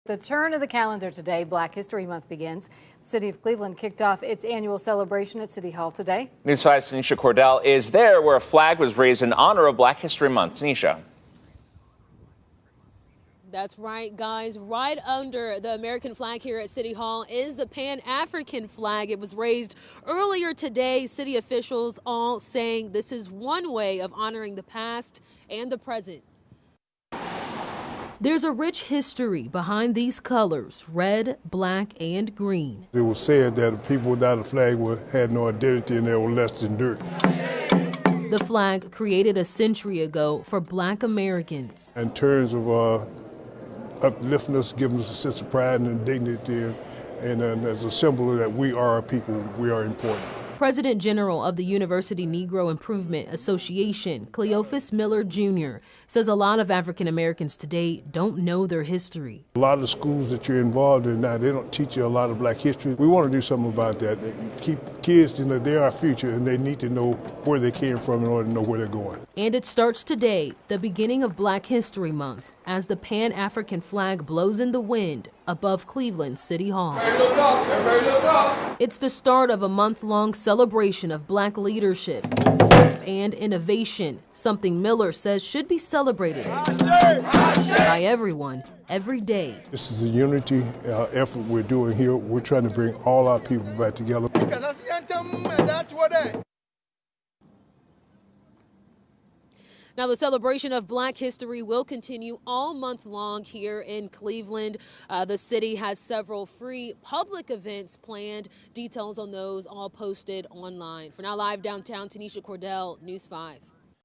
The turn of the calendar today, Black History Month begins. The city of Cleveland kicked off its annual celebration at City Hall today. News 5's Tanisha Cordell is there where a flag was raised in honor of Black History Month. Tanisha. That's right, guys. Right under the American flag here at City Hall is the Pan-African flag. It was raised earlier today. City officials all saying this is one way of honoring the past and the present. There's a rich history behind these colors, red, black, and green. It was said that people without a flag had no identity and they were less than dirt. The flag created a century ago for Black Americans. In terms of uplifting us, giving us a sense of pride and dignity, and as a symbol that we are a people, we are important. President General of the University Negro Improvement Association, Cleophas Miller Jr., says a lot of African Americans today don't know their history. A lot of the schools that you're involved in now, they don't teach you a lot of Black history. We want to do something about that. Keep kids, they're our future, and they need to know where they came from in order to know where they're going. And it starts today, the beginning of Black History Month, as the Pan-African flag blows in the wind above Cleveland City Hall. Everybody look up. Everybody look up. It's the start of a month-long celebration of Black leadership and innovation, something Miller says should be celebrated by everyone, every day. This is a unity effort we're doing here. We're trying to bring all our people back together. Now, the celebration of Black history will continue all month long here in Cleveland. The city has several free public events planned. Details on those all posted online. For now, live downtown, Tanisha Cordell, News 5.